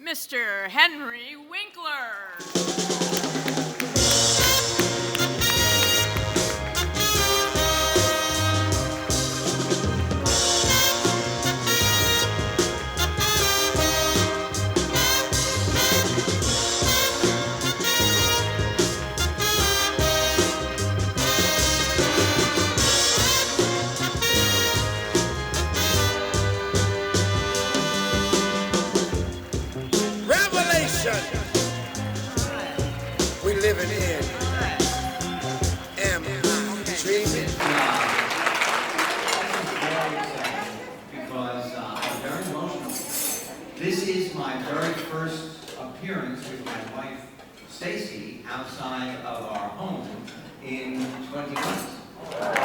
Mr. Henry Winkler. We living in. Am I dreaming? Because I'm very emotional. This is my very first appearance with my wife, Stacy, outside of our home in 20 months. What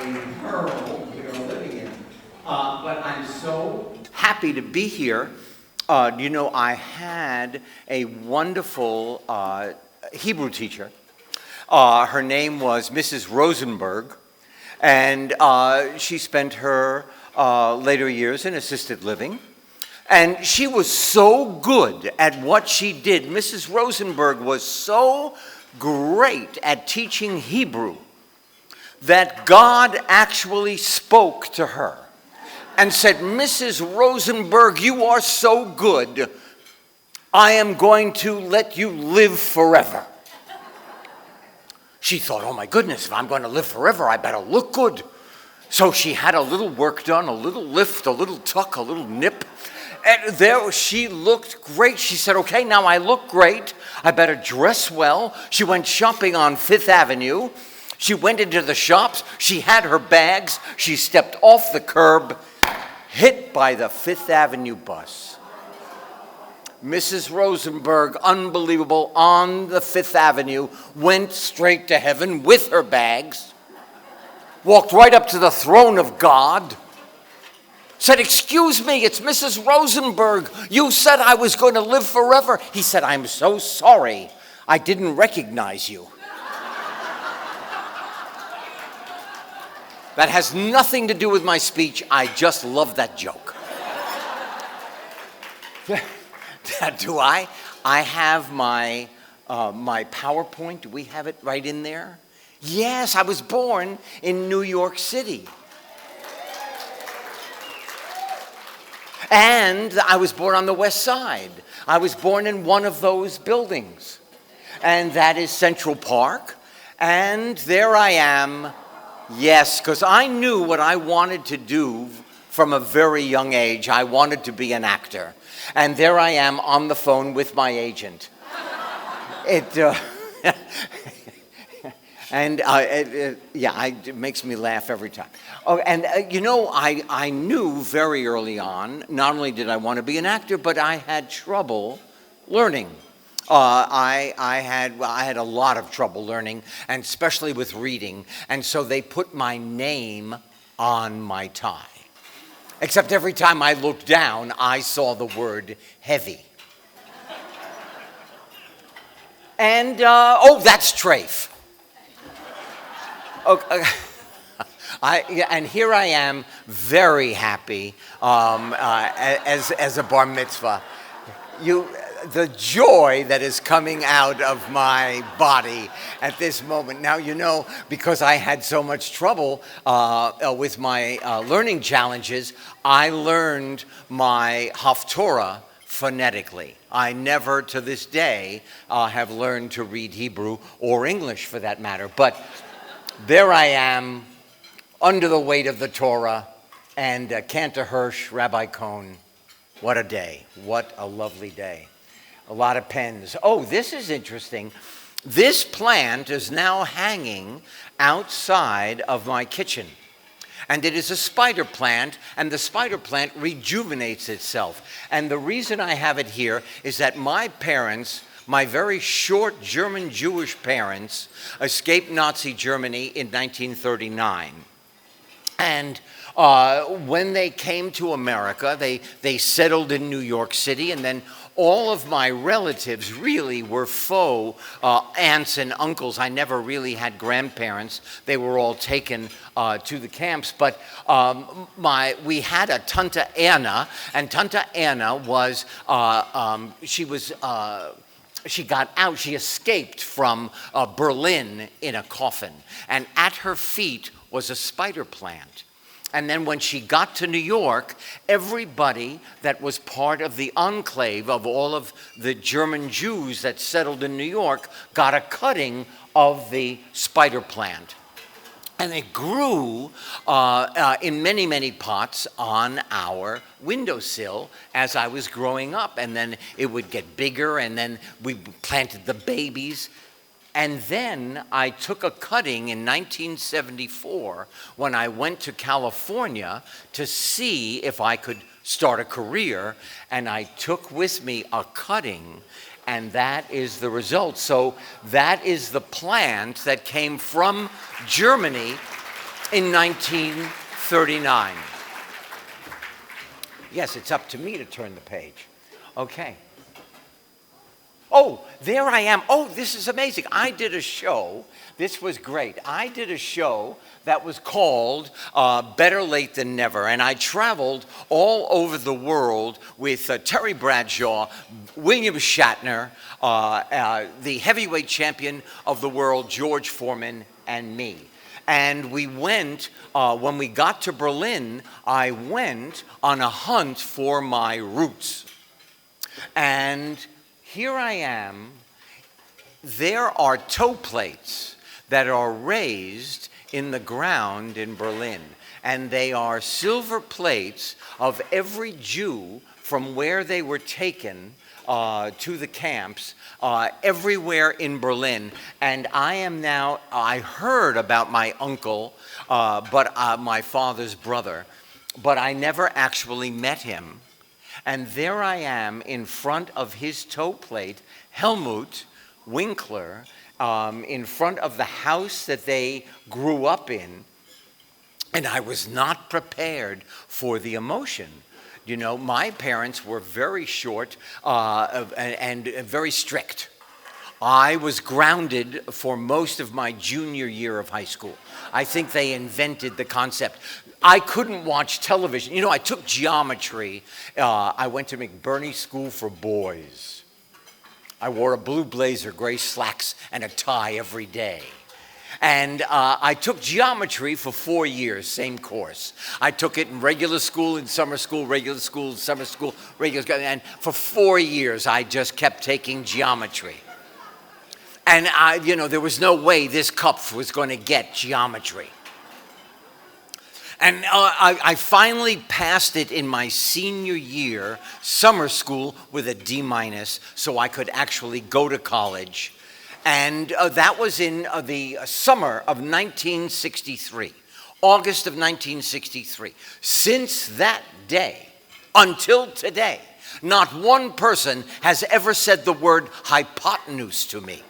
a world we are living in. But I'm so happy to be here. I had a wonderful Hebrew teacher. Her name was Mrs. Rosenberg, and she spent her later years in assisted living. And she was so good at what she did. Mrs. Rosenberg was so great at teaching Hebrew that God actually spoke to her and said, Mrs. Rosenberg, you are so good, I am going to let you live forever. She thought, oh my goodness, if I'm going to live forever, I better look good. So she had a little work done, a little lift, a little tuck, a little nip. And there she looked great. She said, okay, now I look great. I better dress well. She went shopping on Fifth Avenue. She went into the shops. She had her bags. She stepped off the curb, hit by the Fifth Avenue bus. Mrs. Rosenberg, unbelievable, on the Fifth Avenue, went straight to heaven with her bags, walked right up to the throne of God, said, excuse me, it's Mrs. Rosenberg. You said I was going to live forever. He said, I'm so sorry. I didn't recognize you. That has nothing to do with my speech. I just love that joke. Do I? I have my PowerPoint. Do we have it right in there? Yes, I was born in New York City. And I was born on the West Side. I was born in one of those buildings. And that is Central Park. And there I am. Yes, because I knew what I wanted to do from a very young age. I wanted to be an actor. And there I am on the phone with my agent. It makes me laugh every time. Oh, and I knew very early on, not only did I want to be an actor, but I had trouble learning. I had a lot of trouble learning, and especially with reading, and so they put my name on my tie. Except every time I looked down, I saw the word heavy. And, that's Trafe. Okay. And here I am, very happy as a bar mitzvah. The joy that is coming out of my body at this moment. Now, because I had so much trouble with my learning challenges, I learned my Haftorah phonetically. I never, to this day, have learned to read Hebrew or English for that matter. But there I am, under the weight of the Torah, and Cantor Hirsch, Rabbi Cohn. What a day. What a lovely day. A lot of pens. Oh, this is interesting. This plant is now hanging outside of my kitchen. And it is a spider plant, and the spider plant rejuvenates itself. And the reason I have it here is that my parents, my very short German Jewish parents, escaped Nazi Germany in 1939. And when they came to America, they settled in New York City, and then all of my relatives really were faux aunts and uncles. I never really had grandparents. They were all taken to the camps. But we had a Tante Anna, and Tante Anna was, she got out, she escaped from Berlin in a coffin. And at her feet was a spider plant. And then when she got to New York, everybody that was part of the enclave of all of the German Jews that settled in New York got a cutting of the spider plant. And it grew in many, many pots on our windowsill as I was growing up. And then it would get bigger, and then we planted the babies. And then I took a cutting in 1974 when I went to California to see if I could start a career. And I took with me a cutting, and that is the result. So that is the plant that came from Germany in 1939. Yes, it's up to me to turn the page. Okay. Oh, there I am. Oh, this is amazing. I did a show. This was great. I did a show that was called Better Late Than Never. And I traveled all over the world with Terry Bradshaw, William Shatner, the heavyweight champion of the world, George Foreman, and me. And we went, when we got to Berlin, I went on a hunt for my roots. And here I am. There are toe plates that are raised in the ground in Berlin. And they are silver plates of every Jew from where they were taken to the camps everywhere in Berlin. And I heard about my uncle, my father's brother, but I never actually met him. And there I am in front of his toe plate, Helmut Winkler, in front of the house that they grew up in. And I was not prepared for the emotion. You know, my parents were very short and very strict. I was grounded for most of my junior year of high school. I think they invented the concept. I couldn't watch television. You know, I took geometry. I went to McBurney School for Boys. I wore a blue blazer, gray slacks, and a tie every day. And I took geometry for 4 years, same course. I took it in regular school, in summer school, regular school, summer school, regular school. And for 4 years, I just kept taking geometry. And there was no way this cup was going to get geometry. And I finally passed it in my senior year, summer school, with a D-, so I could actually go to college. And that was in the summer of 1963, August of 1963. Since that day until today, not one person has ever said the word hypotenuse to me.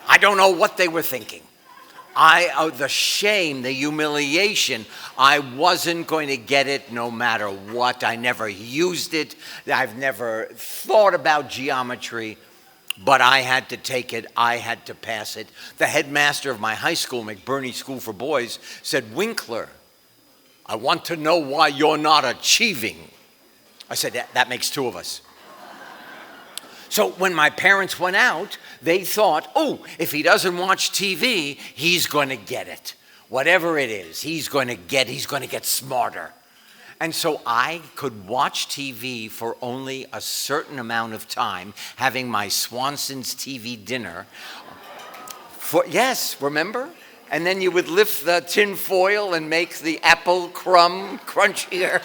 I don't know what they were thinking. The shame, the humiliation, I wasn't going to get it no matter what. I never used it. I've never thought about geometry, but I had to take it. I had to pass it. The headmaster of my high school, McBurney School for Boys, said, "Winkler, I want to know why you're not achieving." I said, that makes two of us. So when my parents went out, they thought, oh, if he doesn't watch TV, he's going to get it. Whatever it is, he's going to get smarter. And so I could watch TV for only a certain amount of time, having my Swanson's TV dinner. Yes, remember? And then you would lift the tin foil and make the apple crumb crunchier.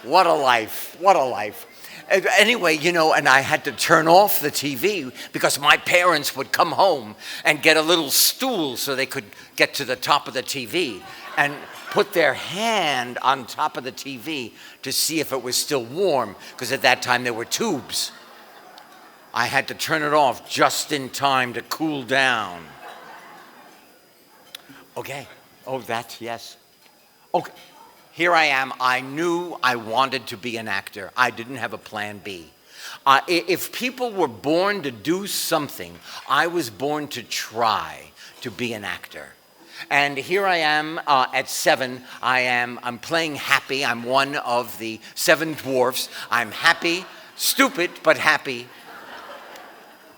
What a life, what a life. Anyway, and I had to turn off the TV because my parents would come home and get a little stool so they could get to the top of the TV and put their hand on top of the TV to see if it was still warm, because at that time there were tubes. I had to turn it off just in time to cool down. Okay. Oh, yes. Okay. here I am. I knew I wanted to be an actor. I didn't have a plan B. If people were born to do something, I was born to try to be an actor. And here I am at 7. I'm playing happy. I'm one of the 7 dwarfs. I'm happy, stupid, but happy.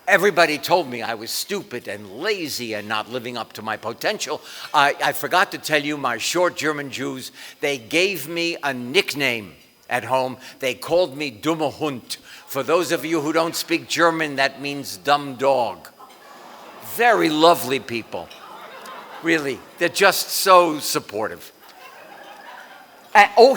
Everybody told me I was stupid and lazy and not living up to my potential. I forgot to tell you, my short German Jews, they gave me a nickname at home. They called me Dumme Hund. For those of you who don't speak German, that means dumb dog. Very lovely people. Really, they're just so supportive.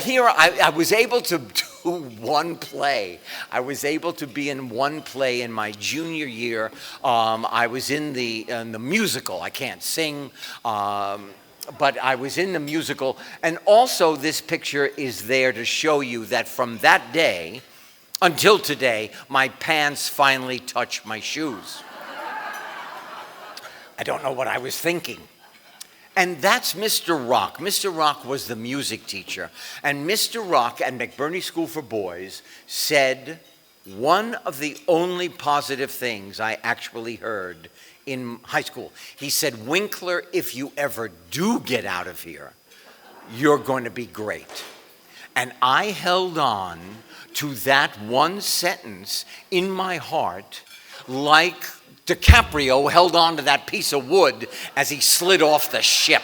Here I was able to do one play. I was able to be in one play in my junior year. I was in the musical. I can't sing, but I was in the musical. And also this picture is there to show you that from that day until today, my pants finally touch my shoes. I don't know what I was thinking. And that's Mr. Rock. Mr. Rock was the music teacher. And Mr. Rock at McBurney School for Boys said one of the only positive things I actually heard in high school. He said, Winkler, if you ever do get out of here, you're going to be great. And I held on to that one sentence in my heart like DiCaprio held on to that piece of wood as he slid off the ship.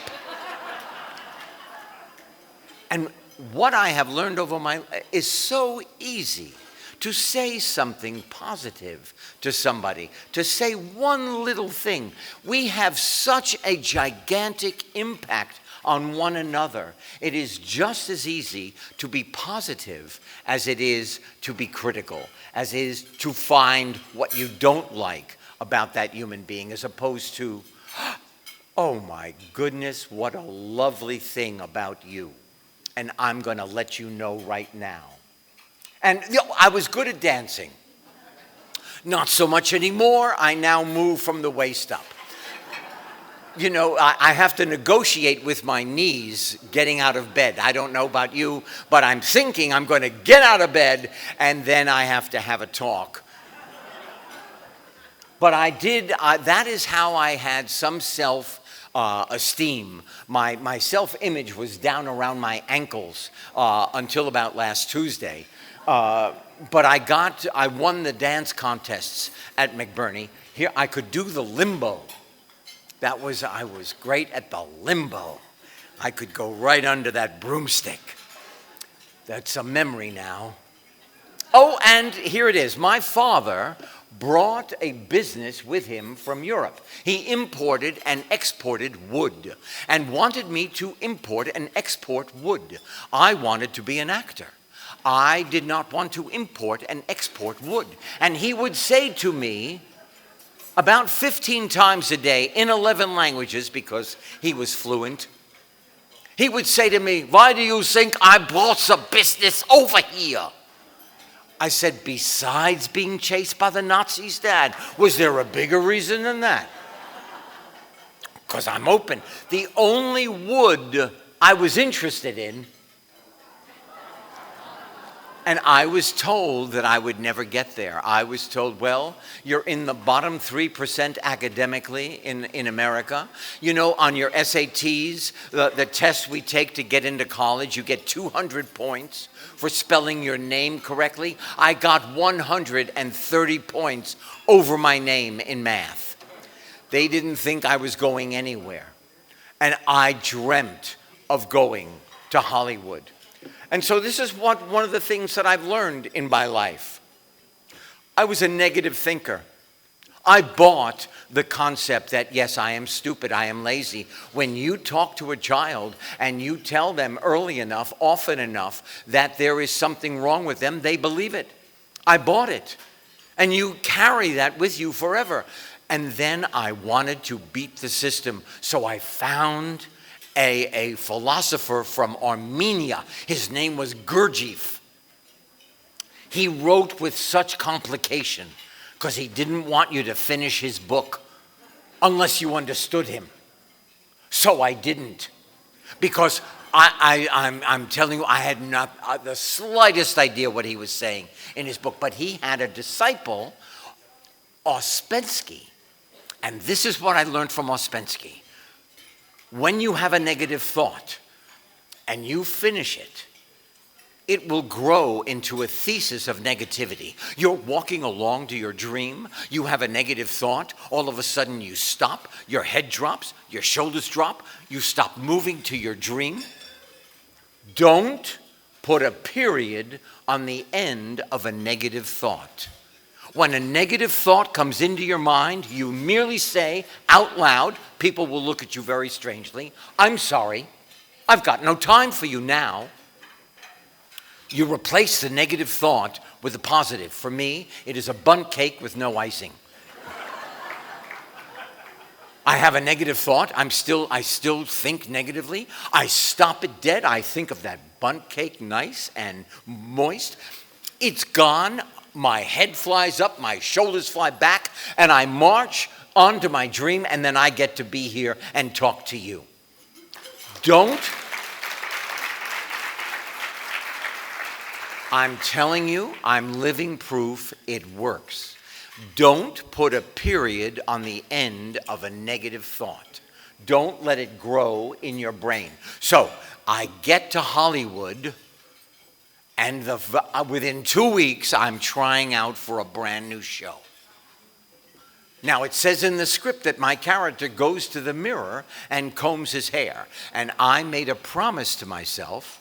And what I have learned over my life is so easy to say something positive to somebody, to say one little thing. We have such a gigantic impact on one another. It is just as easy to be positive as it is to be critical, as it is to find what you don't like about that human being, as opposed to, oh my goodness, what a lovely thing about you. And I'm going to let you know right now. And I was good at dancing. Not so much anymore. I now move from the waist up. You know, I have to negotiate with my knees getting out of bed. I don't know about you, but I'm thinking I'm going to get out of bed, and then I have to have a talk. But I did, that is how I had some self-esteem. My self-image was down around my ankles until about last Tuesday. But I won the dance contests at McBurney. Here, I could do the limbo. I was great at the limbo. I could go right under that broomstick. That's a memory now. Oh, and here it is. My father brought a business with him from Europe. He imported and exported wood and wanted me to import and export wood. I wanted to be an actor. I did not want to import and export wood. And he would say to me about 15 times a day in 11 languages, because he was fluent, he would say to me, why do you think I brought the business over here? I said, besides being chased by the Nazis, Dad, was there a bigger reason than that? Because I'm open. The only wood I was interested in, and I was told that I would never get there. I was told, well, you're in the bottom 3% academically in America. You know, on your SATs, the tests we take to get into college, you get 200 points for spelling your name correctly. I got 130 points over my name in math. They didn't think I was going anywhere. And I dreamt of going to Hollywood. And so this is one of the things that I've learned in my life. I was a negative thinker. I bought the concept that, yes, I am stupid, I am lazy. When you talk to a child and you tell them early enough, often enough, that there is something wrong with them, they believe it. I bought it. And you carry that with you forever. And then I wanted to beat the system, so I found a philosopher from Armenia. His name was Gurdjieff. He wrote with such complication because he didn't want you to finish his book unless you understood him. So I didn't, because I'm telling you, I had not the slightest idea what he was saying in his book, but he had a disciple, Ouspensky, and this is what I learned from Ouspensky. When you have a negative thought and you finish it, it will grow into a thesis of negativity. You're walking along to your dream, you have a negative thought, all of a sudden you stop, your head drops, your shoulders drop, you stop moving to your dream. Don't put a period on the end of a negative thought. When a negative thought comes into your mind, you merely say out loud, people will look at you very strangely, "I'm sorry, I've got no time for you now." You replace the negative thought with a positive. For me, it is a bundt cake with no icing. I have a negative thought. I still think negatively. I stop it dead. I think of that bundt cake, nice and moist. It's gone. My head flies up, my shoulders fly back, and I march onto my dream, and then I get to be here and talk to you. I'm telling you, I'm living proof it works. Don't put a period on the end of a negative thought. Don't let it grow in your brain. So I get to Hollywood, and within 2 weeks, I'm trying out for a brand new show. Now, it says in the script that my character goes to the mirror and combs his hair. And I made a promise to myself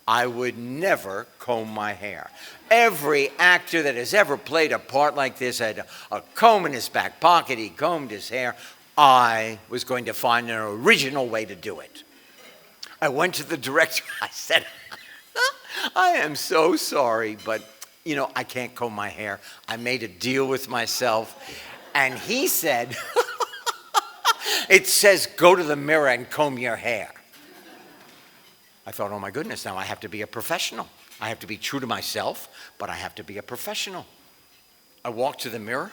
I would never comb my hair. Every actor that has ever played a part like this had a comb in his back pocket. He combed his hair. I was going to find an original way to do it. I went to the director. I said, "I am so sorry, but, I can't comb my hair. I made a deal with myself." And he said, "It says go to the mirror and comb your hair." I thought, oh my goodness, now I have to be a professional. I have to be true to myself, but I have to be a professional. I walked to the mirror.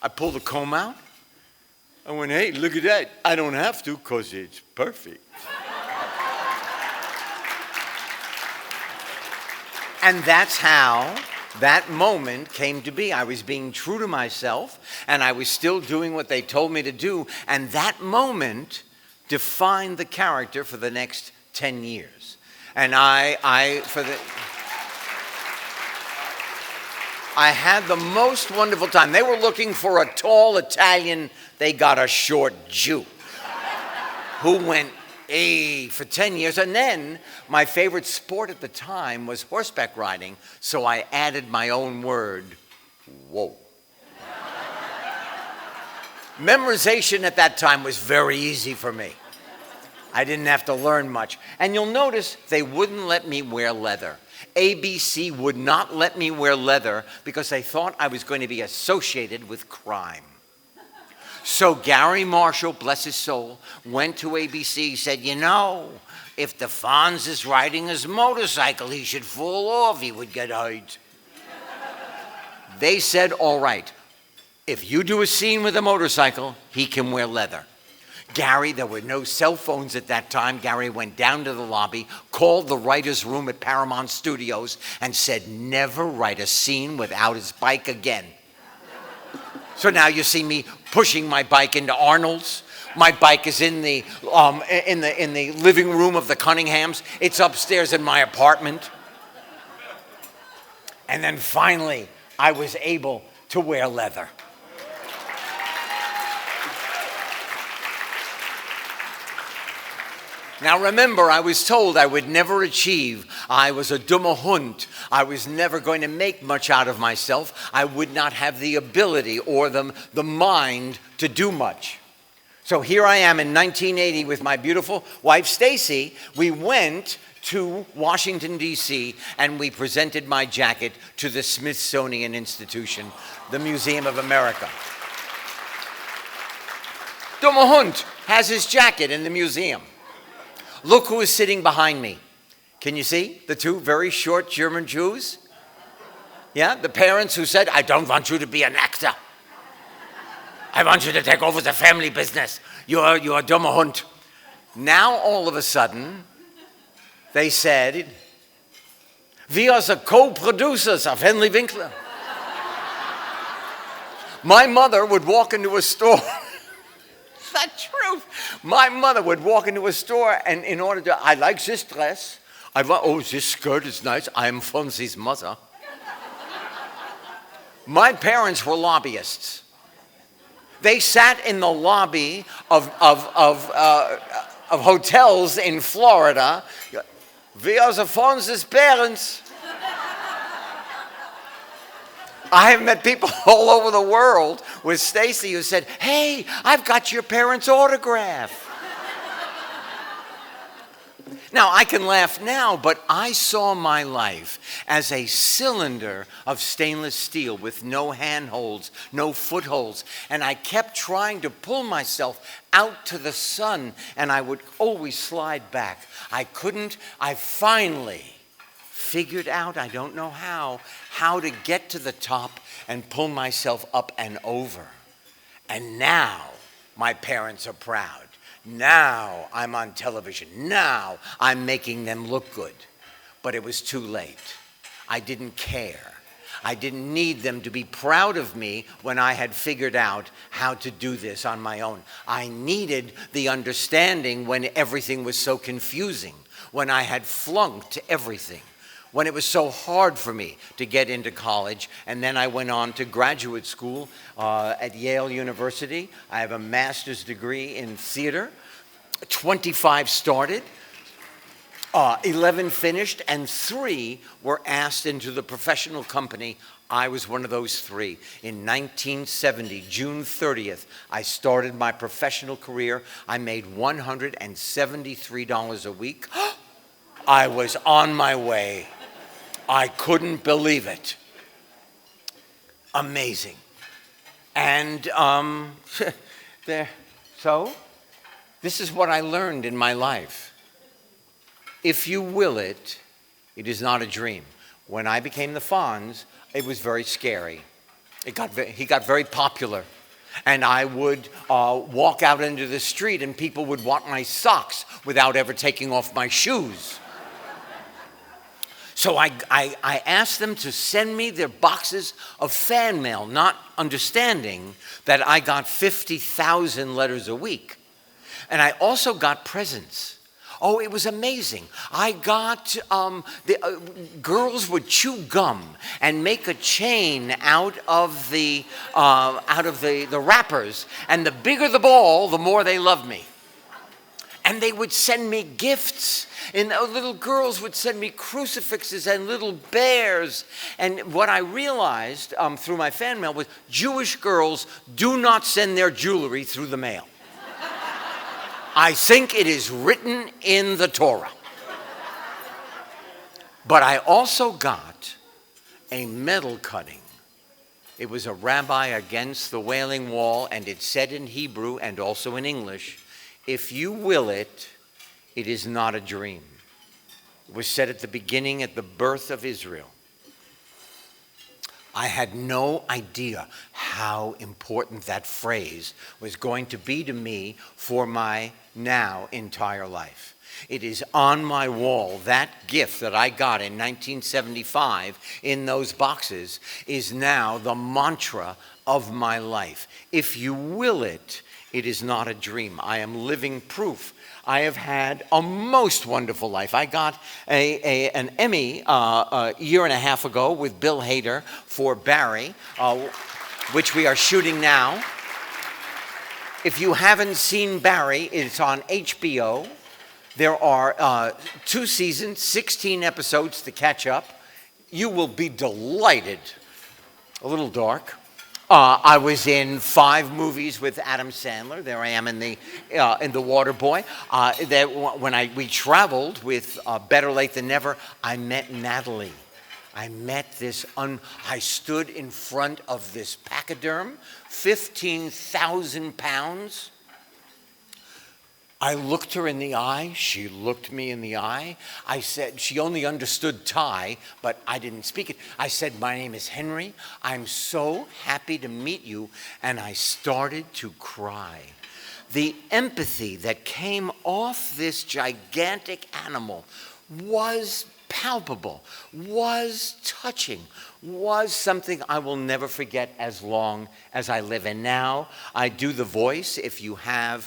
I pulled the comb out. I went, "Hey, look at that. I don't have to because it's perfect." And that's how that moment came to be. I was being true to myself, and I was still doing what they told me to do. And that moment defined the character for the next 10 years. And I had the most wonderful time. They were looking for a tall Italian. They got a short Jew who went for 10 years. And then my favorite sport at the time was horseback riding, so I added my own word, whoa. Memorization at that time was very easy for me. I didn't have to learn much. And you'll notice they wouldn't let me wear leather. ABC would not let me wear leather because they thought I was going to be associated with crime. So Gary Marshall, bless his soul, went to ABC, said, if the Fonz is riding his motorcycle, he should fall off, he would get hurt. They said, all right, if you do a scene with a motorcycle, he can wear leather. Gary, there were no cell phones at that time. Gary went down to the lobby, called the writer's room at Paramount Studios, and said, never write a scene without his bike again. So now you see me pushing my bike into Arnold's. My bike is in the living room of the Cunninghams. It's upstairs in my apartment. And then finally, I was able to wear leather. Now remember, I was told I would never achieve. I was a dummer Hund. I was never going to make much out of myself. I would not have the ability or the mind to do much. So here I am in 1980 with my beautiful wife, Stacy. We went to Washington, D.C., and we presented my jacket to the Smithsonian Institution, the Museum of America. Dummer Hund has his jacket in the museum. Look who is sitting behind me. Can you see the two very short German Jews? Yeah, the parents who said, I don't want you to be an actor. I want you to take over the family business. You're a dummer Hund. Now, all of a sudden, They said, "Wir are co-producers of Henry Winkler." My mother would walk into a store. It's the truth. My mother would walk into a store, and in order to, "I like this dress. Oh, this skirt is nice. I'm from this mother." My parents were lobbyists. They sat in the lobby of hotels in Florida. "We are the Fonz's parents." I have met people all over the world with Stacy who said, "Hey, I've got your parents' autograph." Now, I can laugh now, but I saw my life as a cylinder of stainless steel with no handholds, no footholds. And I kept trying to pull myself out to the sun, and I would always slide back. I couldn't. I finally figured out, I don't know how to get to the top and pull myself up and over. And now my parents are proud. Now I'm on television. Now I'm making them look good. But it was too late. I didn't care. I didn't need them to be proud of me when I had figured out how to do this on my own. I needed the understanding when everything was so confusing, when I had flunked everything, when it was so hard for me to get into college. And then I went on to graduate school at Yale University. I have a master's degree in theater. 25 started, 11 finished, and 3 were asked into the professional company. I was one of those 3. In 1970, June 30th, I started my professional career. I made $173 a week. I was on my way. I couldn't believe it. Amazing. And so this is what I learned in my life. If you will it, it is not a dream. When I became the Fonz, it was very scary. He got very popular. And I would walk out into the street and people would want my socks without ever taking off my shoes. So I asked them to send me their boxes of fan mail, not understanding that I got 50,000 letters a week. And I also got presents. Oh, it was amazing. I got, girls would chew gum and make a chain out of the wrappers. And the bigger the ball, the more they loved me. And they would send me gifts. And little girls would send me crucifixes and little bears. And what I realized through my fan mail was Jewish girls do not send their jewelry through the mail. I think it is written in the Torah. But I also got a medal cutting. It was a rabbi against the Wailing Wall, and it said in Hebrew and also in English, "If you will it, it is not a dream." It was said at the beginning, at the birth of Israel. I had no idea how important that phrase was going to be to me for my now entire life. It is on my wall. That gift that I got in 1975 in those boxes is now the mantra of my life. If you will it, it is not a dream. I am living proof. I have had a most wonderful life. I got an Emmy a year and a half ago with Bill Hader for Barry, which we are shooting now. If you haven't seen Barry, it's on HBO. There are 2 seasons, 16 episodes to catch up. You will be delighted. A little dark. I was in 5 movies with Adam Sandler. There I am in the Waterboy. When we traveled with Better Late Than Never, I met Natalie. I stood in front of this pachyderm, 15,000 pounds. I looked her in the eye. She looked me in the eye. I said, she only understood Thai, but I didn't speak it. I said, "My name is Henry. I'm so happy to meet you." And I started to cry. The empathy that came off this gigantic animal was palpable, was touching, was something I will never forget as long as I live. And now I do the voice. If you have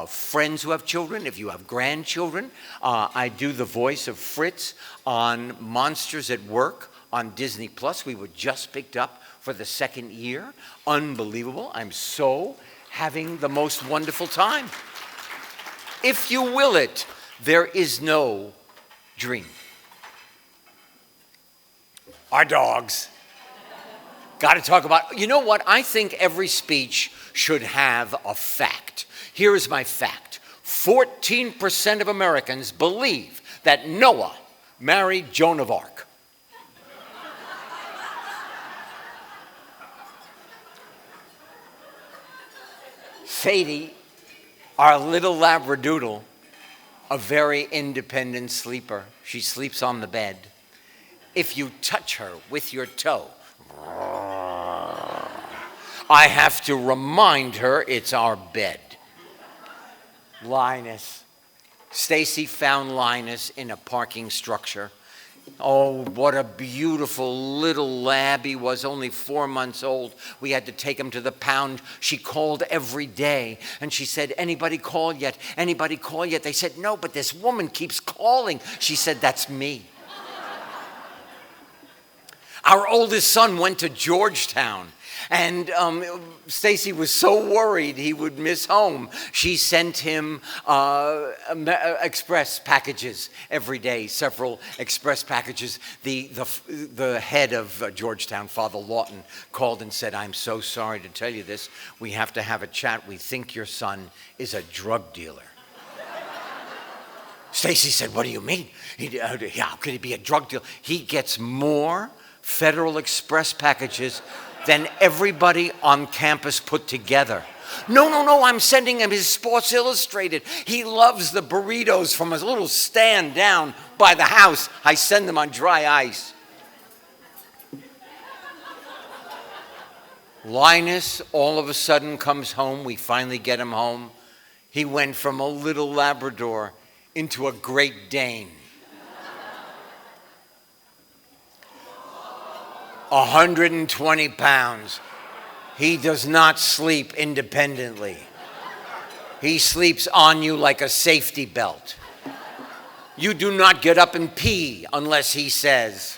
friends who have children, if you have grandchildren, I do the voice of Fritz on Monsters at Work on Disney Plus. We were just picked up for the second year. Unbelievable. I'm so having the most wonderful time. If you will it, there is no dream. Our dogs. Got to talk about, you know what? I think every speech should have a fact. Here is my fact. 14% of Americans believe that Noah married Joan of Arc. Sadie, our little Labradoodle, a very independent sleeper. She sleeps on the bed. If you touch her with your toe, I have to remind her it's our bed. Linus. Stacy found Linus in a parking structure. Oh, what a beautiful little lab he was, only 4 months old. We had to take him to the pound. She called every day, and she said, anybody call yet? Anybody call yet? They said, no, but this woman keeps calling. She said, that's me. Our oldest son went to Georgetown, and Stacy was so worried he would miss home. She sent him express packages every day, several express packages. The head of Georgetown, Father Lawton, called and said, I'm so sorry to tell you this. We have to have a chat. We think your son is a drug dealer. Stacy said, what do you mean? How could he be a drug dealer? He gets more Federal Express packages than everybody on campus put together. No, I'm sending him his Sports Illustrated. He loves the burritos from a little stand down by the house. I send them on dry ice. Linus all of a sudden comes home. We finally get him home. He went from a little Labrador into a Great Dane. 120 pounds. He does not sleep independently. He sleeps on you like a safety belt. You do not get up and pee unless he says.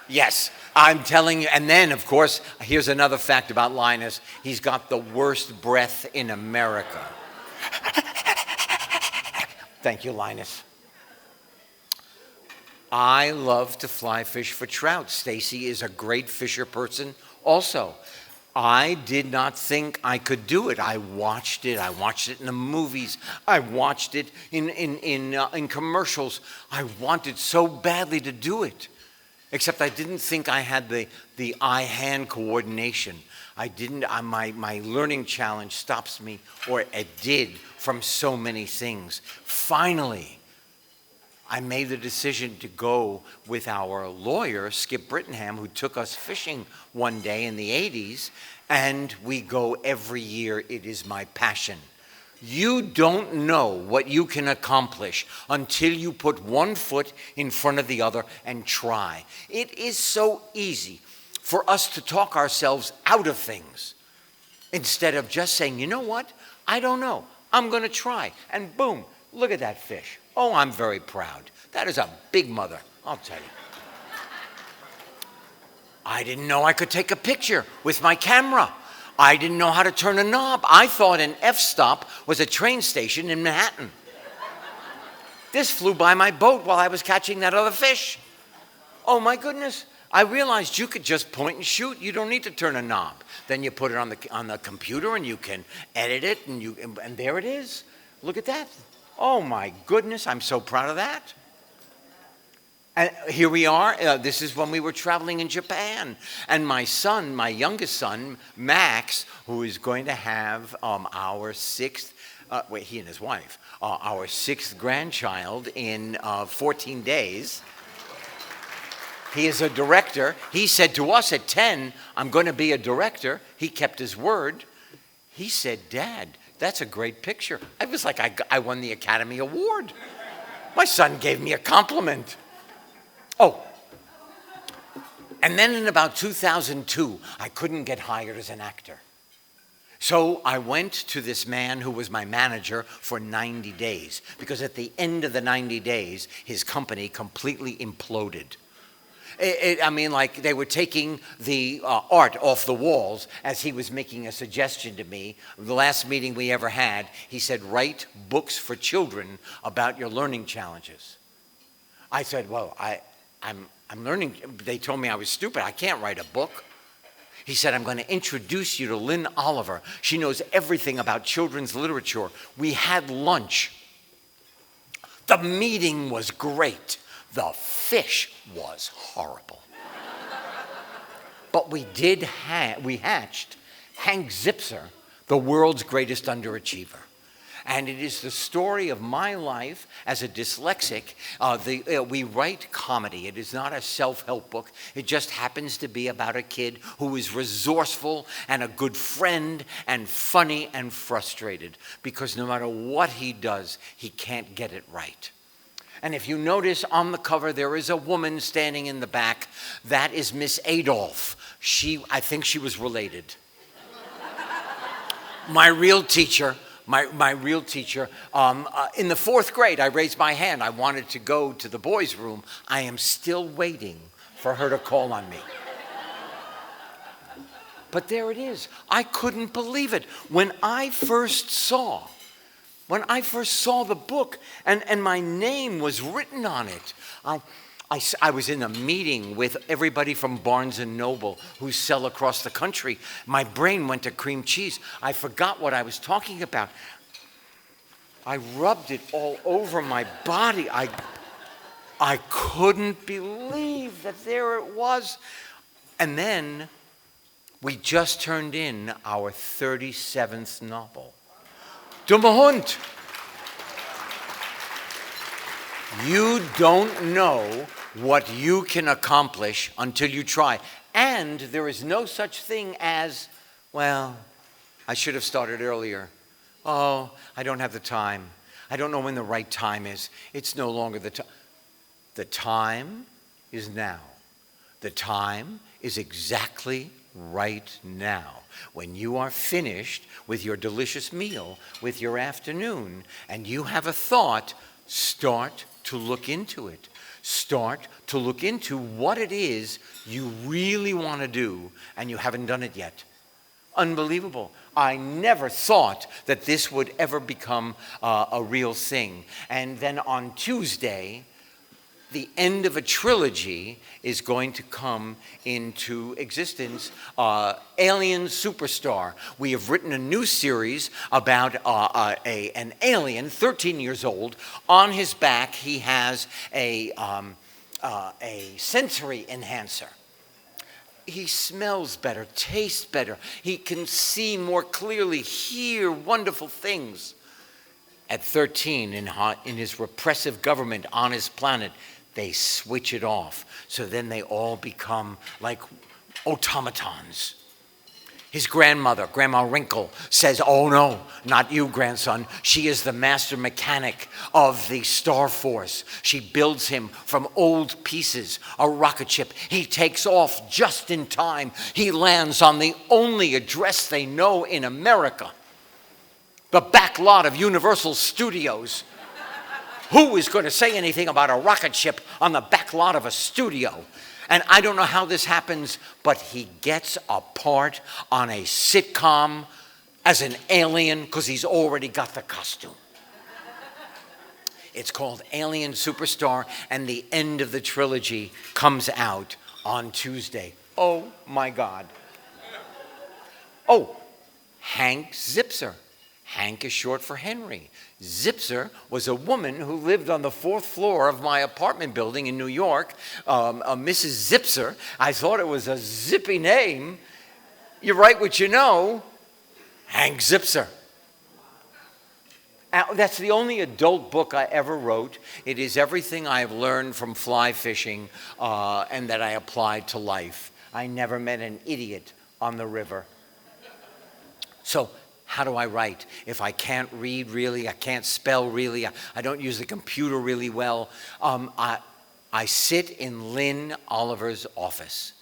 Yes, I'm telling you. And then, of course, here's another fact about Linus. He's got the worst breath in America. Thank you, Linus. I love to fly fish for trout. Stacy is a great fisher person also. I did not think I could do it. I watched it. I watched it in the movies. I watched it in commercials. I wanted so badly to do it, except I didn't think I had the eye-hand coordination. I didn't. My learning challenge stops me, or it did, from so many things. Finally, I made the decision to go with our lawyer, Skip Brittenham, who took us fishing one day in the 80s, and we go every year. It is my passion. You don't know what you can accomplish until you put one foot in front of the other and try. It is so easy for us to talk ourselves out of things instead of just saying, you know what? I don't know. I'm going to try. And boom, look at that fish. Oh, I'm very proud. That is a big mother, I'll tell you. I didn't know I could take a picture with my camera. I didn't know how to turn a knob. I thought an F-stop was a train station in Manhattan. This flew by my boat while I was catching that other fish. Oh my goodness. I realized you could just point and shoot. You don't need to turn a knob. Then you put it on the computer and you can edit it and there it is. Look at that. Oh my goodness, I'm so proud of that. And here we are. This is when we were traveling in Japan. And my son, my youngest son, Max, who is going to have our sixth, he and his wife, our sixth grandchild in 14 days. He is a director. He said to us at 10, I'm going to be a director. He kept his word. He said, Dad, that's a great picture. I was like, I won the Academy Award. My son gave me a compliment. Oh, and then in about 2002, I couldn't get hired as an actor. So I went to this man who was my manager for 90 days, because at the end of the 90 days, his company completely imploded. I mean, like they were taking the art off the walls as he was making a suggestion to me. The last meeting we ever had, he said, write books for children about your learning challenges. I said, well, I'm learning. They told me I was stupid. I can't write a book. He said, I'm going to introduce you to Lynn Oliver. She knows everything about children's literature. We had lunch. The meeting was great. The fish was horrible. But we hatched Hank Zipser, the world's greatest underachiever. And it is the story of my life as a dyslexic. We write comedy. It is not a self-help book. It just happens to be about a kid who is resourceful and a good friend and funny and frustrated, because no matter what he does, he can't get it right. And if you notice on the cover, there is a woman standing in the back. That is Miss Adolph. I think she was related. My real teacher, in the 4th grade, I raised my hand. I wanted to go to the boys' room. I am still waiting for her to call on me. But there it is. I couldn't believe it. When I first saw the book and my name was written on it, I was in a meeting with everybody from Barnes & Noble who sell across the country. My brain went to cream cheese. I forgot what I was talking about. I rubbed it all over my body. I couldn't believe that there it was. And then we just turned in our 37th novel. Dumme Hund. You don't know what you can accomplish until you try. And there is no such thing as, well, I should have started earlier. Oh, I don't have the time. I don't know when the right time is. It's no longer the time. The time is now. The time is exactly right now. When you are finished with your delicious meal, with your afternoon, and you have a thought, start to look into it. Start to look into what it is you really want to do and you haven't done it yet. Unbelievable. I never thought that this would ever become a real thing. And then on Tuesday, the end of a trilogy is going to come into existence. Alien Superstar. We have written a new series about an alien, 13 years old. On his back, he has a sensory enhancer. He smells better, tastes better. He can see more clearly, hear wonderful things. At 13, in his repressive government on his planet, they switch it off. So then they all become like automatons. His grandmother, Grandma Wrinkle, says, oh no, not you, grandson. She is the master mechanic of the Star Force. She builds him from old pieces, a rocket ship. He takes off just in time. He lands on the only address they know in America, the back lot of Universal Studios. Who is going to say anything about a rocket ship on the back lot of a studio? And I don't know how this happens, but he gets a part on a sitcom as an alien because he's already got the costume. It's called Alien Superstar, and the end of the trilogy comes out on Tuesday. Oh, my God. Oh, Hank Zipser. Hank is short for Henry. Zipser was a woman who lived on the 4th floor of my apartment building in New York, Mrs. Zipser. I thought it was a zippy name. You write what you know, Hank Zipser. That's the only adult book I ever wrote. It is everything I have learned from fly fishing and that I applied to life. I never met an idiot on the river. So, How do I write? If I can't read really, I can't spell really, I don't use the computer really well, I sit in Lynn Oliver's office.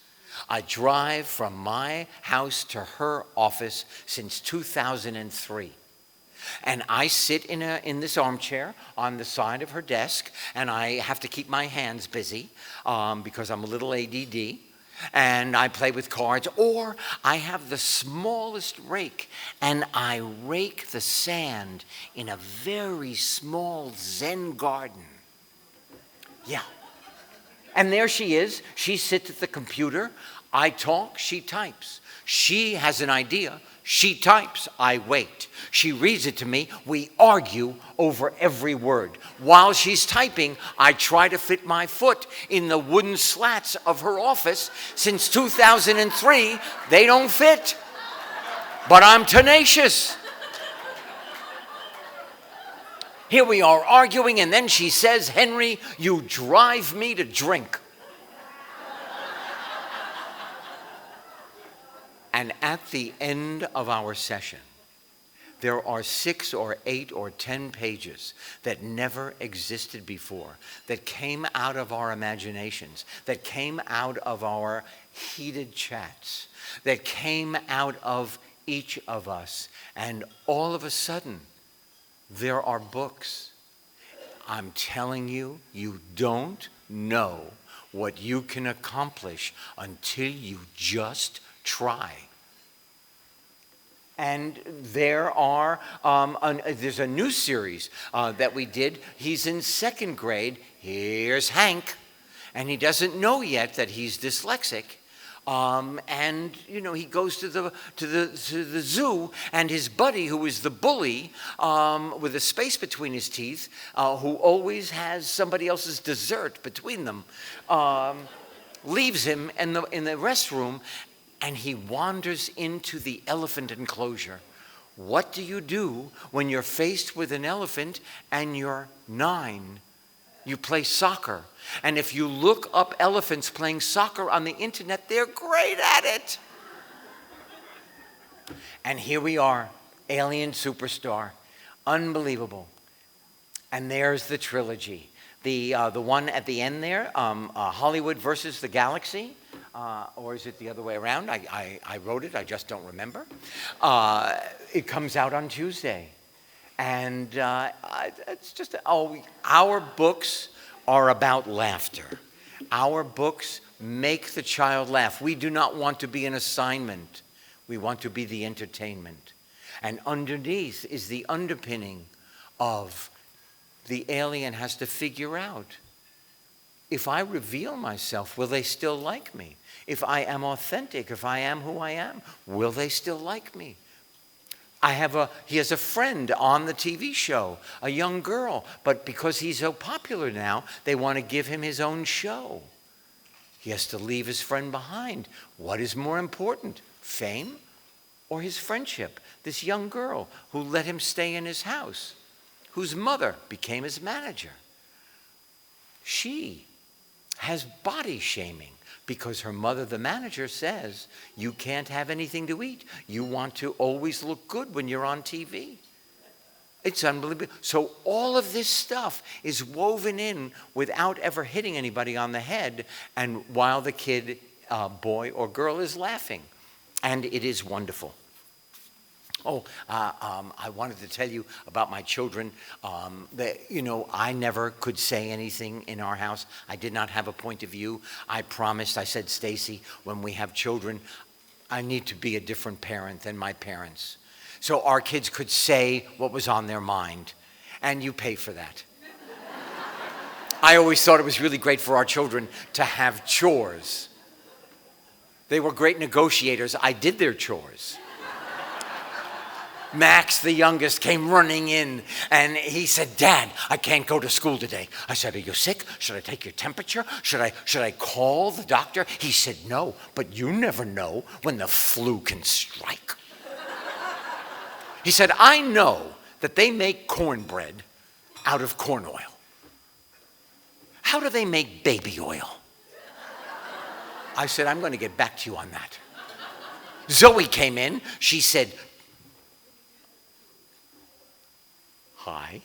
I drive from my house to her office since 2003. And I sit in this armchair on the side of her desk, and I have to keep my hands busy because I'm a little ADD. And I play with cards, or I have the smallest rake, and I rake the sand in a very small Zen garden. Yeah. And there she is. She sits at the computer. I talk, she types. She has an idea. She types, I wait. She reads it to me. We argue over every word. While she's typing, I try to fit my foot in the wooden slats of her office. Since 2003, they don't fit. But I'm tenacious. Here we are arguing, and then she says, Henry, you drive me to drink. And at the end of our session, there are 6 or 8 or 10 pages that never existed before, that came out of our imaginations, that came out of our heated chats, that came out of each of us. And all of a sudden, there are books. I'm telling you, you don't know what you can accomplish until you just try. And there's a new series that we did. He's in 2nd grade. Here's Hank, and he doesn't know yet that he's dyslexic. And he goes to the zoo, and his buddy, who is the bully with a space between his teeth, who always has somebody else's dessert between them, leaves him in the restroom. And he wanders into the elephant enclosure. What do you do when you're faced with an elephant and you're 9? You play soccer. And if you look up elephants playing soccer on the internet, they're great at it. And here we are, Alien Superstar. Unbelievable. And there's the trilogy. The one at the end there, Hollywood versus the Galaxy. Or is it the other way around? I wrote it, I just don't remember. It comes out on Tuesday. And it's just, our books are about laughter. Our books make the child laugh. We do not want to be an assignment. We want to be the entertainment. And underneath is the underpinning of the alien has to figure out, if I reveal myself, will they still like me? If I am authentic, if I am who I am, will they still like me? He has a friend on the TV show, a young girl, but because he's so popular now, they want to give him his own show. He has to leave his friend behind. What is more important, fame or his friendship? This young girl who let him stay in his house, whose mother became his manager. She has body shaming because her mother, the manager, says, you can't have anything to eat. You want to always look good when you're on TV. It's unbelievable. So all of this stuff is woven in without ever hitting anybody on the head, and while the kid, boy or girl, is laughing. And it is wonderful. I wanted to tell you about my children. I never could say anything in our house. I did not have a point of view. I promised, I said, Stacy, when we have children, I need to be a different parent than my parents. So our kids could say what was on their mind, and you pay for that. I always thought it was really great for our children to have chores. They were great negotiators. I did their chores. Max, the youngest, came running in, and he said, Dad, I can't go to school today. I said, are you sick? Should I take your temperature? Should I call the doctor? He said, no, but you never know when the flu can strike. He said, I know that they make cornbread out of corn oil. How do they make baby oil? I said, I'm going to get back to you on that. Zoe came in. She said, Hi.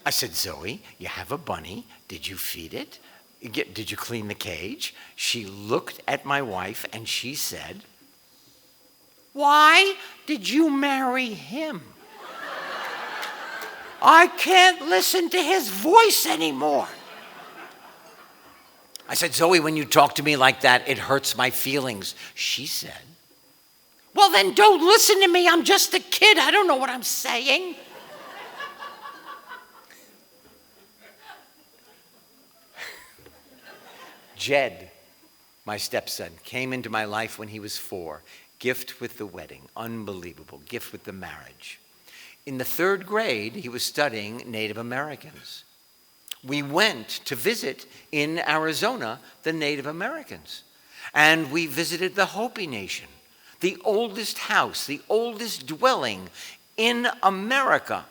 I said, Zoe, you have a bunny. Did you feed it? Did you clean the cage? She looked at my wife and she said, why did you marry him? I can't listen to his voice anymore. I said, Zoe, when you talk to me like that, it hurts my feelings. She said, well, then don't listen to me. I'm just a kid. I don't know what I'm saying. Jed, my stepson, came into my life when he was 4. Gift with the wedding, unbelievable. Gift with the marriage. In the 3rd grade, he was studying Native Americans. We went to visit in Arizona the Native Americans. And we visited the Hopi Nation, the oldest house, the oldest dwelling in America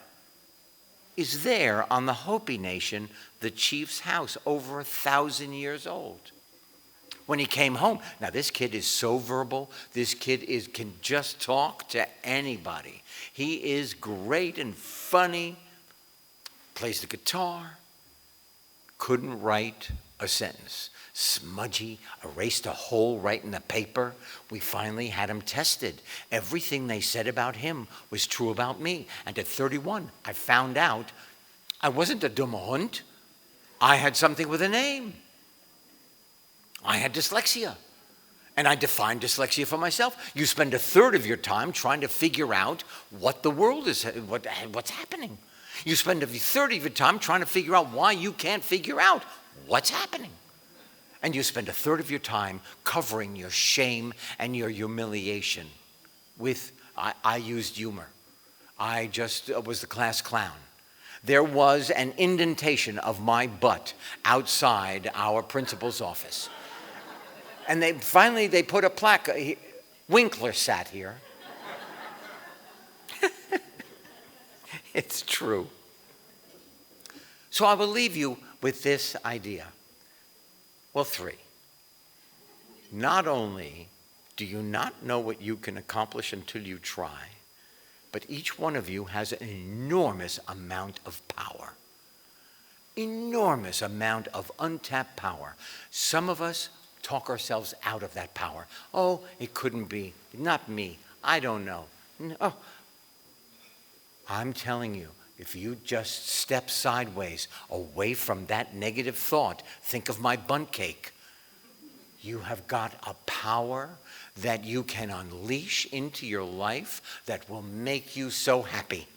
is there on the Hopi Nation, the chief's house, over 1,000 years old. When he came home, now this kid is so verbal, this kid can just talk to anybody. He is great and funny, plays the guitar, couldn't write a sentence. Smudgy, erased a hole right in the paper. We finally had him tested. Everything they said about him was true about me. And at 31, I found out I wasn't a dumme Hund. I had something with a name. I had dyslexia. And I defined dyslexia for myself. You spend a third of your time trying to figure out what the world is, what's happening. You spend a third of your time trying to figure out why you can't figure out what's happening. And you spend a third of your time covering your shame and your humiliation with, I used humor. I just was the class clown. There was an indentation of my butt outside our principal's office. And finally they put a plaque, Winkler sat here. It's true. So I will leave you with this idea. Well, 3. Not only do you not know what you can accomplish until you try, but each one of you has an enormous amount of power. Enormous amount of untapped power. Some of us talk ourselves out of that power. Oh, it couldn't be. Not me. I don't know. No. I'm telling you, if you just step sideways away from that negative thought, think of my bundt cake. You have got a power that you can unleash into your life that will make you so happy.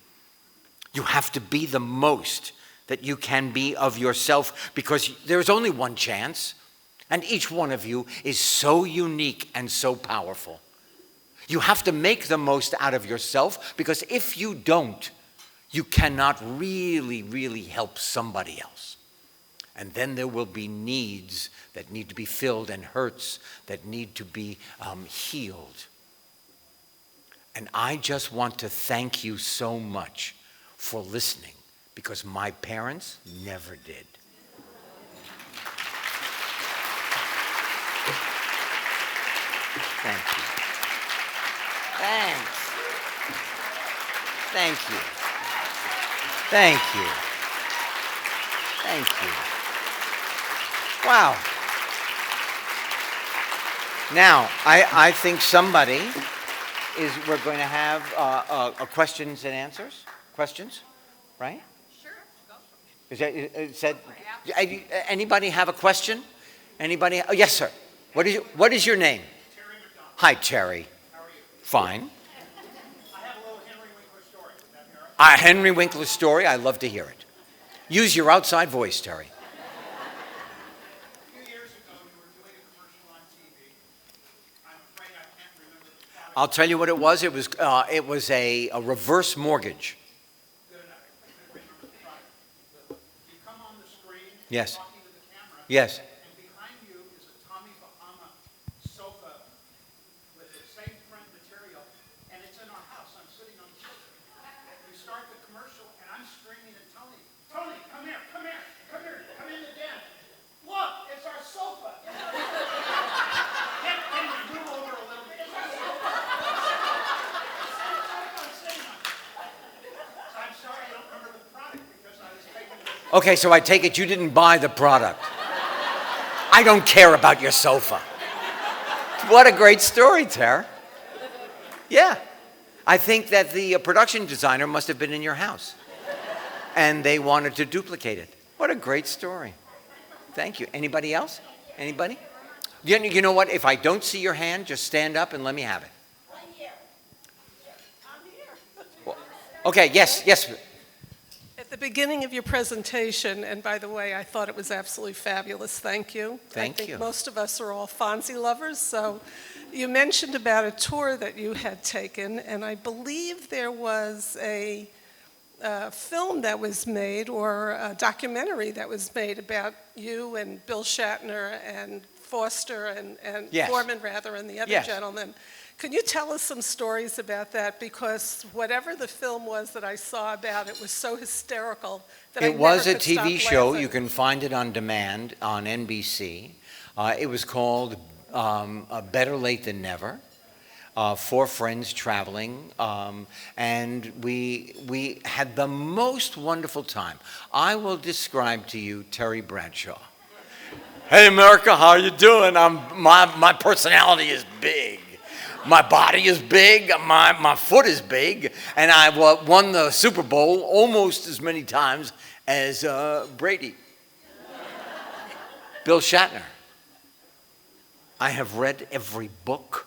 You have to be the most that you can be of yourself because there's only one chance, and each one of you is so unique and so powerful. You have to make the most out of yourself because if you don't, you cannot really, really help somebody else. And then there will be needs that need to be filled and hurts that need to be healed. And I just want to thank you so much for listening because my parents never did. Thank you. Thanks. Thank you. Thank you. Thank you. Wow. Now, I think we're going to have questions and answers. Questions, right? Sure. Go. Is that, it said, anybody have a question? Anybody? Oh, yes, sir. What is your name? Terry McDonald. Hi, Terry. How are you? Fine. I have a little Henry Winkler story. Would that be all right? Henry Winkler's story, I love to hear it. Use your outside voice, Terry. A few years ago, you were doing a commercial on TV. I'm afraid I can't remember the product. I'll tell you what it was. It was a reverse mortgage. Good enough. I couldn't remember the product. You come on the screen, Yes. talking to the camera. Yes. And behind you is a Tommy Bahama sofa with the same print material, and it's in our house. I'm sitting on the sofa. You start the commercial, and I'm screaming at Tony, Tony, come here, come here, come here, come in the den. Look, it's our sofa. Can you move over a little bit? It's our sofa. I'm sitting on it. So I'm sorry Okay, so I take it you didn't buy the product. I don't care about your sofa. What a great story, Tara. Yeah. I think that the production designer must have been in your house. And they wanted to duplicate it. What a great story. Thank you. Anybody else? Anybody? You know what? If I don't see your hand, just stand up and let me have it. Right here. I'm here. Well, okay, yes. At the beginning of your presentation, and by the way, I thought it was absolutely fabulous. Thank you. Thank I you. think most of us are all Fonzie lovers. So you mentioned about a tour that you had taken, and I believe there was a film that was made, or a documentary that was made about you and Bill Shatner and Foster and Yes. Foreman, rather, and the other Yes. gentleman. Can you tell us some stories about that? Because whatever the film was that I saw about it was so hysterical that I It never was a could TV stop show. laughing. You can find it on demand on NBC. It was called Better Late Than Never. Four friends traveling, and we had the most wonderful time. I will describe to you Terry Bradshaw. Hey, America, how you doing? My personality is big. My body is big. My foot is big, and I won the Super Bowl almost as many times as Brady. Bill Shatner. I have read every book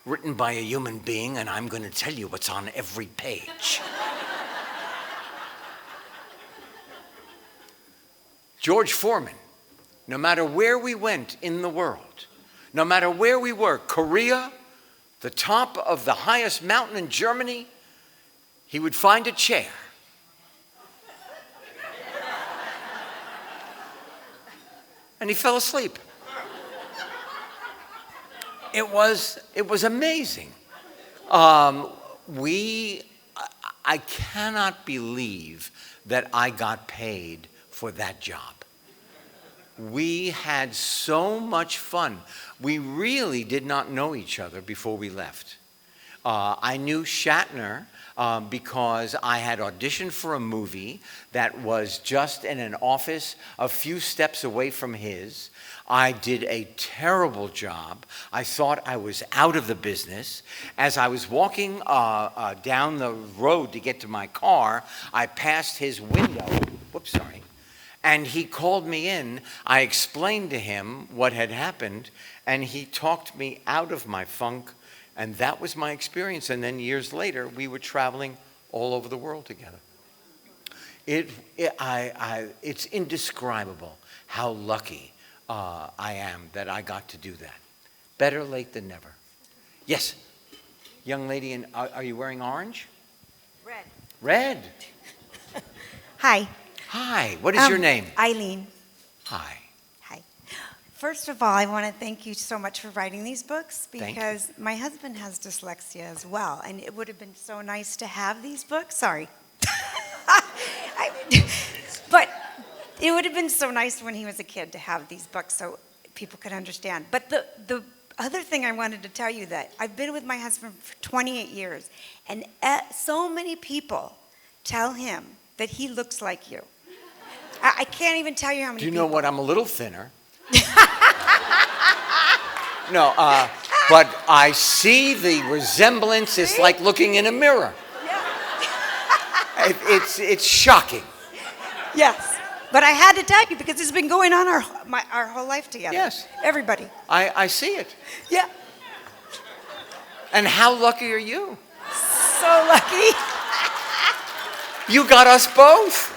written by a human being, and I'm going to tell you what's on every page. George Foreman, no matter where we went in the world, no matter where we were, Korea, the top of the highest mountain in Germany, he would find a chair. And he fell asleep. It was amazing. I cannot believe that I got paid for that job. We had so much fun. We really did not know each other before we left. I knew Shatner because I had auditioned for a movie that was just in an office a few steps away from his. I did a terrible job. I thought I was out of the business. As I was walking down the road to get to my car, I passed his window. Whoops, sorry. And he called me in. I explained to him what had happened, and he talked me out of my funk, and that was my experience. And then years later, we were traveling all over the world together. It's indescribable how lucky I am that I got to do that. Better late than never. Yes, young lady, are you wearing orange? Red. Red. Hi. Hi, what is your name? Eileen. Hi. Hi. First of all, I want to thank you so much for writing these books Thank you. because my husband has dyslexia as well, and it would have been so nice to have these books. Sorry. But it would have been so nice when he was a kid to have these books so people could understand. But the other thing I wanted to tell you that I've been with my husband for 28 years, and so many people tell him that he looks like you. I can't even tell you how many Do you people. know what? I'm a little thinner. No, but I see the resemblance. It's like looking in a mirror. It's shocking. Yes. But I had to tell you because it's been going on our whole life together. Yes. Everybody. I see it. Yeah. And how lucky are you? So lucky. You got us both.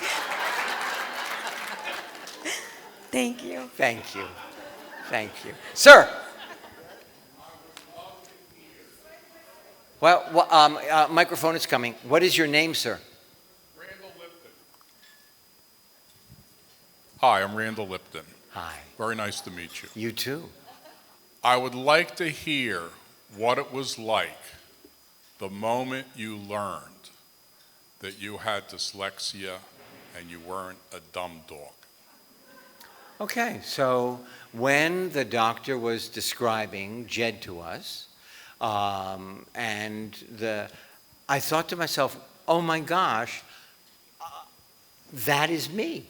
Thank you. Thank you. Thank you. Sir. Well, microphone is coming. What is your name, sir? Randall Lipton. Hi, I'm Randall Lipton. Hi. Very nice to meet you. You too. I would like to hear what it was like the moment you learned that you had dyslexia and you weren't a dumb dog. Okay, so when the doctor was describing Jed to us, I thought to myself, oh my gosh, that is me.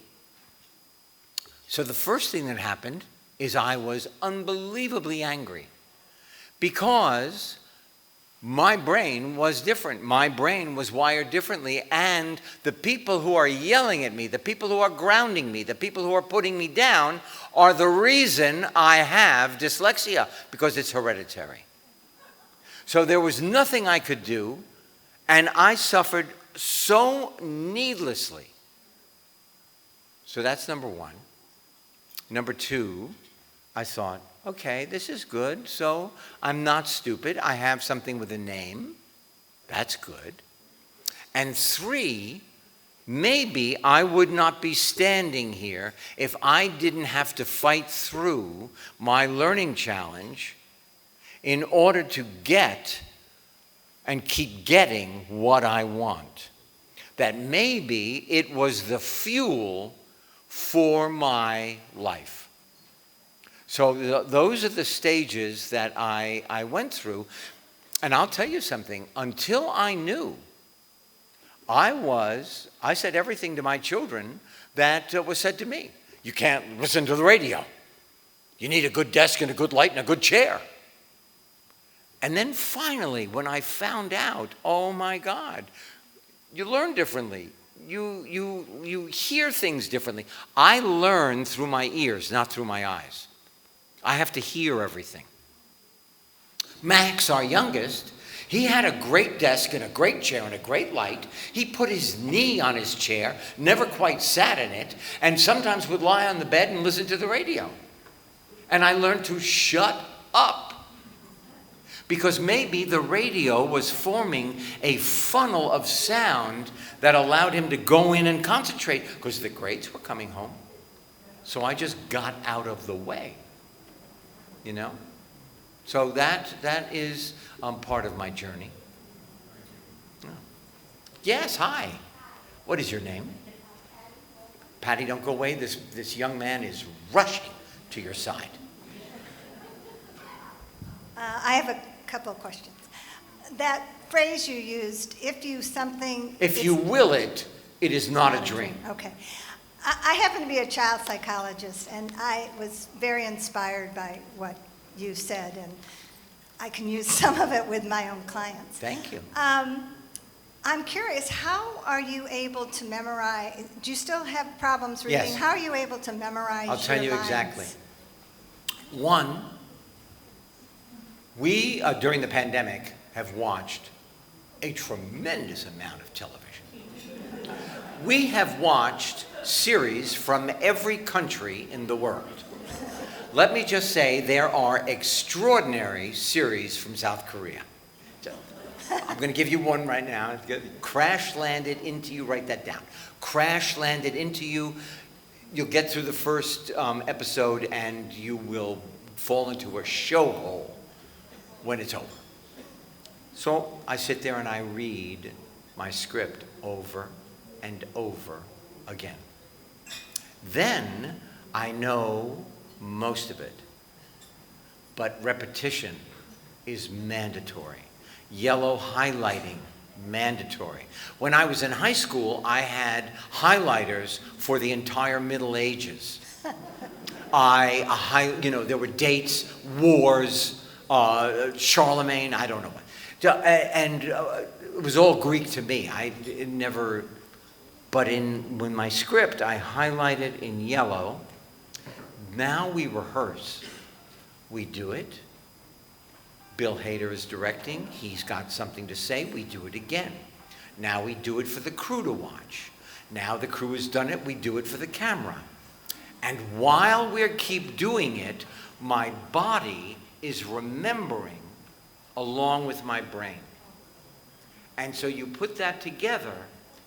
So the first thing that happened is I was unbelievably angry because my brain was different. My brain was wired differently, and the people who are yelling at me, the people who are grounding me, the people who are putting me down are the reason I have dyslexia, because it's hereditary. So there was nothing I could do, and I suffered so needlessly. So that's number one. Number two, I thought, okay, this is good. So I'm not stupid. I have something with a name. That's good. And three, maybe I would not be standing here if I didn't have to fight through my learning challenge in order to get and keep getting what I want. That maybe it was the fuel for my life. So those are the stages that I went through. And I'll tell you something, until I knew, I said everything to my children that was said to me. You can't listen to the radio. You need a good desk and a good light and a good chair. And then finally, when I found out, oh my God, you learn differently. You hear things differently. I learn through my ears, not through my eyes. I have to hear everything. Max, our youngest, he had a great desk and a great chair and a great light. He put his knee on his chair, never quite sat in it, and sometimes would lie on the bed and listen to the radio. And I learned to shut up. Because maybe the radio was forming a funnel of sound that allowed him to go in and concentrate, because the grades were coming home. So I just got out of the way. You know? So that is part of my journey. Yes, hi. What is your name? Patty, don't go away. This young man is rushing to your side. I have a couple of questions. That phrase you used, if you will it, it is not a dream. Okay. I happen to be a child psychologist, and I was very inspired by what you said, and I can use some of it with my own clients. Thank you. I'm curious, how are you able to memorize? Do you still have problems reading? Yes. How are you able to memorize I'll tell you lines? exactly. One, we, during the pandemic, have watched a tremendous amount of television. We have watched series from every country in the world. Let me just say there are extraordinary series from South Korea. I'm going to give you one right now. Crash landed into you. Write that down. Crash landed into you. You'll get through the first episode and you will fall into a show hole when it's over. So I sit there and I read my script over and over again. Then I know most of it, but repetition is mandatory. Yellow highlighting, mandatory. When I was in high school, I had highlighters for the entire Middle Ages. There were dates, wars, Charlemagne, I don't know what. And it was all Greek to me. But when my script, I highlighted in yellow. Now we rehearse. We do it. Bill Hader is directing. He's got something to say. We do it again. Now we do it for the crew to watch. Now the crew has done it. We do it for the camera. And while we keep doing it, my body is remembering along with my brain. And so you put that together,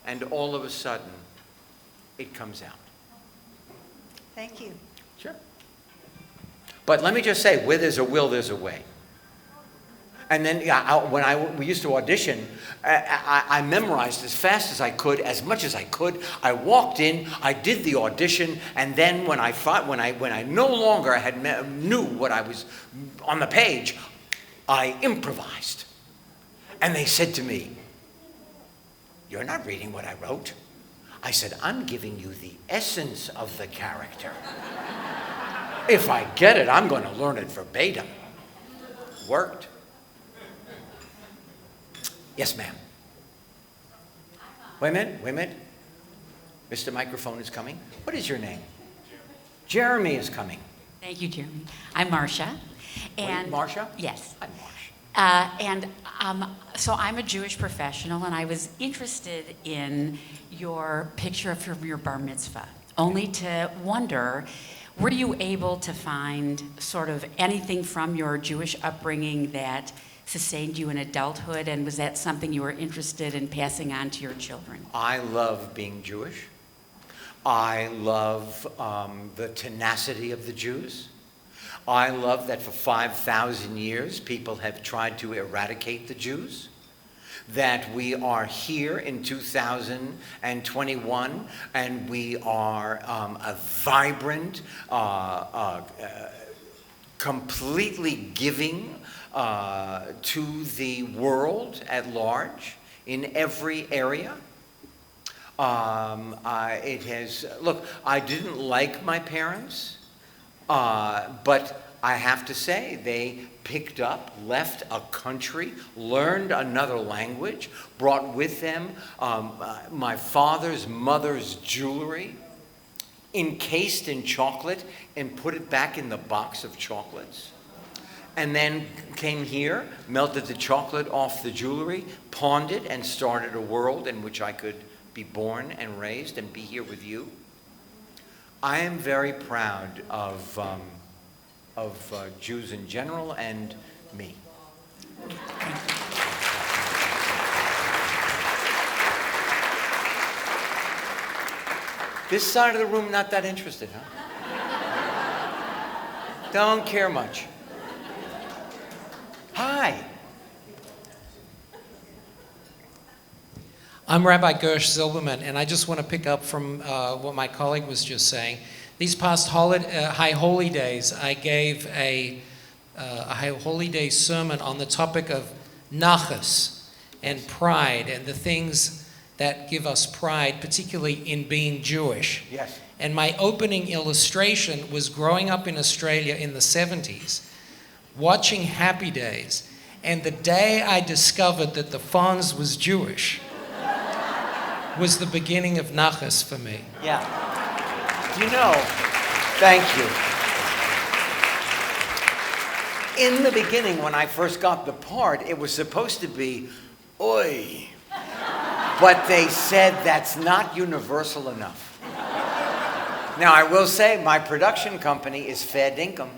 and all of a sudden, it comes out. Thank you. Sure. But let me just say, where there's a will, there's a way. And then when we used to audition, I memorized as fast as I could, as much as I could. I walked in, I did the audition, and then when I no longer knew what I was on the page, I improvised. And they said to me, "You're not reading what I wrote." I said, I'm giving you the essence of the character. If I get it, I'm going to learn it verbatim. Worked. Yes, ma'am. Wait a minute. Mr. Microphone is coming. What is your name? Jeremy is coming. Thank you, Jeremy. I'm Marcia. And Marcia? Yes. I'm Marcia. So I'm a Jewish professional, and I was interested in your picture from your bar mitzvah, only to wonder, were you able to find sort of anything from your Jewish upbringing that sustained you in adulthood, and was that something you were interested in passing on to your children? I love being Jewish. I love the tenacity of the Jews. I love that for 5,000 years people have tried to eradicate the Jews. That we are here in 2021 and we are a vibrant, completely giving to the world at large in every area. Look, I didn't like my parents, but I have to say they picked up, left a country, learned another language, brought with them my father's mother's jewelry, encased in chocolate, and put it back in the box of chocolates. And then came here, melted the chocolate off the jewelry, pawned it, and started a world in which I could be born and raised and be here with you. I am very proud of Jews in general and me. This side of the room not that interested, huh? Don't care much. Hi. I'm Rabbi Gersh Zilberman, and I just want to pick up from what my colleague was just saying. These past High Holy Days, I gave a High Holy Day sermon on the topic of nachas and pride and the things that give us pride, particularly in being Jewish. Yes. And my opening illustration was growing up in Australia in the 70s, watching Happy Days, and the day I discovered that the Fonz was Jewish was the beginning of nachas for me. Yeah. You know, thank you. In the beginning, when I first got the part, it was supposed to be, oi. But they said that's not universal enough. Now, I will say my production company is fair dinkum.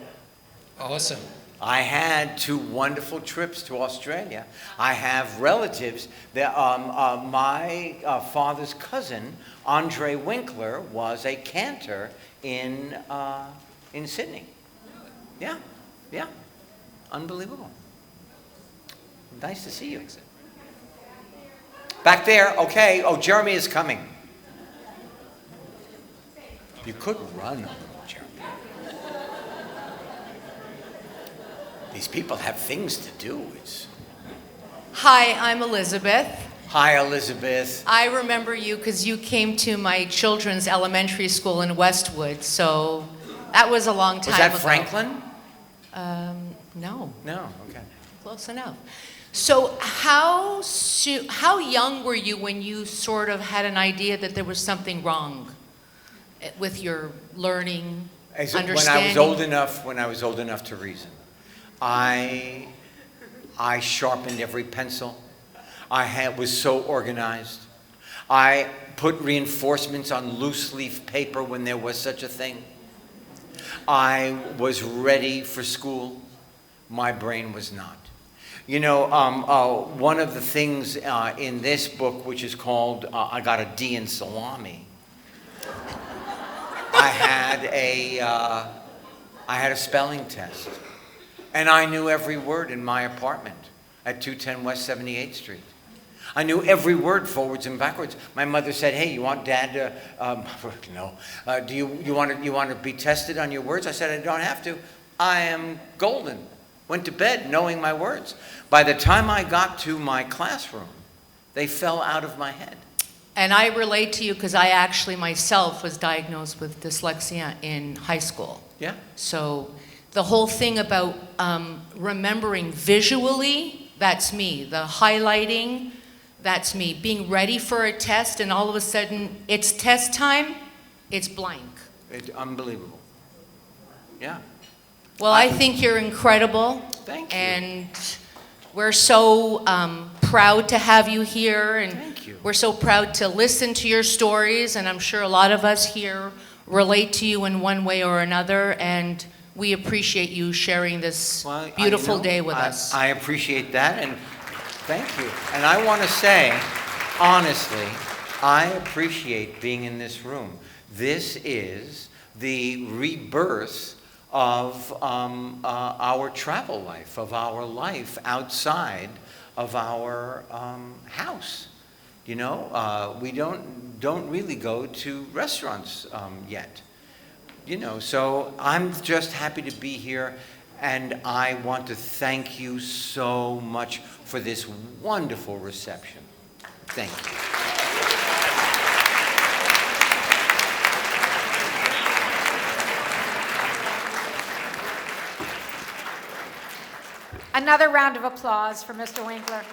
Awesome. I had 2 wonderful trips to Australia. I have relatives. My father's cousin, Henry Winkler, was a cantor in Sydney. Yeah. Unbelievable. Nice to see you. Back there, okay. Oh, Jeremy is coming. You could run, Jeremy. These people have things to do. Hi, I'm Elizabeth. Hi, Elizabeth. I remember you because you came to my children's elementary school in Westwood, so that was a long time ago. Was that Franklin? No. No, okay. Close enough. So how young were you when you sort of had an idea that there was something wrong with your learning, understanding? When I was old enough to reason. I sharpened every pencil. I was so organized. I put reinforcements on loose leaf paper when there was such a thing. I was ready for school. My brain was not. You know, one of the things in this book, which is called I Got a D in Salami, I had a spelling test. And I knew every word in my apartment at 210 West 78th Street. I knew every word forwards and backwards. My mother said, "Hey, you want Dad to, no. Do you want to be tested on your words?" I said, "I don't have to. I am golden." Went to bed knowing my words. By the time I got to my classroom, they fell out of my head. And I relate to you because I actually myself was diagnosed with dyslexia in high school. Yeah. So the whole thing about remembering visually, that's me. The highlighting, that's me. Being ready for a test and all of a sudden it's test time, it's blank. It's unbelievable. Yeah. Well, I think you're incredible. Thank you. And we're so proud to have you here. And Thank you. we're so proud to listen to your stories. And I'm sure a lot of us here relate to you in one way or another. And we appreciate you sharing this beautiful day with us. I appreciate that, and thank you. And I want to say, honestly, I appreciate being in this room. This is the rebirth of our travel life, of our life outside of our house. You know, we don't really go to restaurants yet. You know, so I'm just happy to be here, and I want to thank you so much for this wonderful reception. Thank you. Another round of applause for Mr. Winkler.